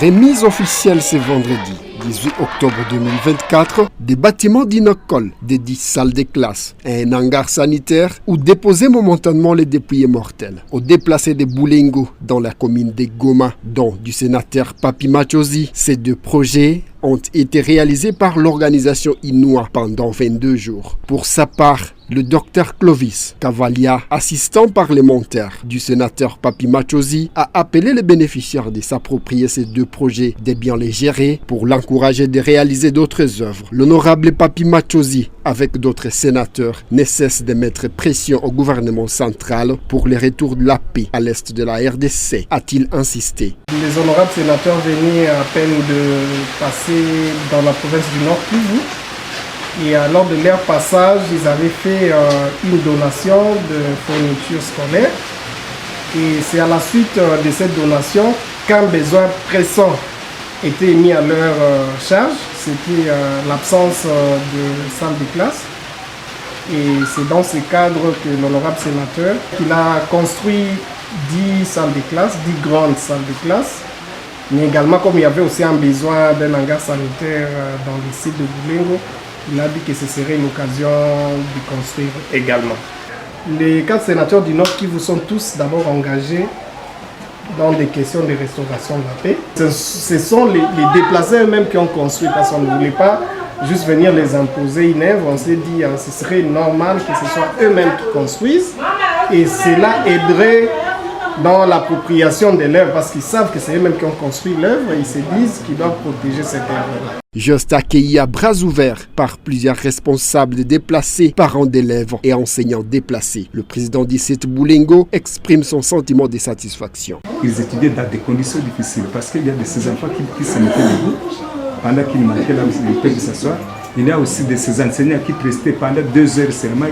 Remise officielle ce vendredi 18 octobre 2024 des bâtiments d'Inokol, des 10 salles de classe et un hangar sanitaire où déposer momentanément les dépouilles mortels aux déplacés de Boulingo dans la commune de Goma, dont du sénateur Papi Machozi. Ces deux projets ont été réalisés par l'organisation Inua pendant 22 jours. Pour sa part, le docteur Clovis Cavalia, assistant parlementaire du sénateur Papi Machozi, a appelé les bénéficiaires de s'approprier ces deux projets, de bien les gérer pour l'encourager de réaliser d'autres œuvres. L'honorable Papi Machozi, avec d'autres sénateurs, ne cesse de mettre pression au gouvernement central pour le retour de la paix à l'est de la RDC, a-t-il insisté. Les honorables sénateurs venaient à peine de passer dans la province du Nord Kivu. Et lors de leur passage, ils avaient fait une donation de fournitures scolaires. Et c'est à la suite de cette donation qu'un besoin pressant était mis à leur charge. C'était l'absence de salle de classe. Et c'est dans ce cadre que l'honorable sénateur qu'il a construit 10 salles de classe, 10 grandes salles de classe. Mais également, comme il y avait aussi un besoin d'un hangar sanitaire dans le site de Boulingo, il a dit que ce serait une occasion de construire également. Les 4 sénateurs du Nord qui vous sont tous d'abord engagés dans des questions de restauration de la paix. Ce sont les déplacés eux-mêmes qui ont construit, parce qu'on ne voulait pas juste venir les imposer une œuvre. On s'est dit que ce serait normal que ce soit eux-mêmes qui construisent, et cela aiderait dans l'appropriation de l'œuvre, parce qu'ils savent que c'est eux-mêmes qui ont construit l'œuvre et ils se disent qu'ils doivent protéger cette œuvre-là. Juste accueilli à bras ouverts par plusieurs responsables déplacés, parents d'élèves et enseignants déplacés. Le président du site Boulingo exprime son sentiment de satisfaction. Ils étudiaient dans des conditions difficiles parce qu'il y a de ces enfants qui se mettaient debout pendant qu'ils manquaient là où ils peuvent s'asseoir. Il y a aussi de ces enseignants qui prestaient pendant 2 heures seulement.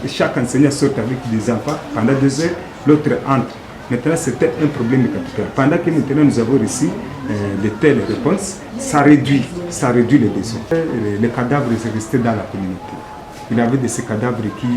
Chaque enseignant sort avec des enfants pendant 2 heures, l'autre entre. Maintenant, c'était un problème capital. Pendant que maintenant nous avons reçu de telles réponses, ça réduit les besoins. Les cadavres restaient dans la communauté. Il y avait de ces cadavres qui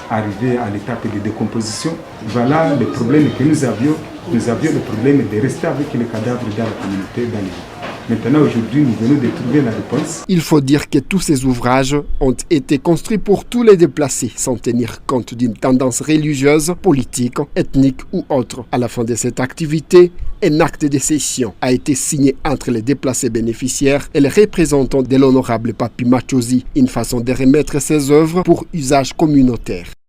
arrivaient à l'étape de décomposition. Voilà le problème que nous avions. Nous avions le problème de rester avec les cadavres dans la communauté, dans les villes. Maintenant, aujourd'hui, nous venons de trouver la réponse. Il faut dire que tous ces ouvrages ont été construits pour tous les déplacés, sans tenir compte d'une tendance religieuse, politique, ethnique ou autre. À la fin de cette activité, un acte de cession a été signé entre les déplacés bénéficiaires et les représentants de l'honorable Papi Machozi, une façon de remettre ses œuvres pour usage communautaire.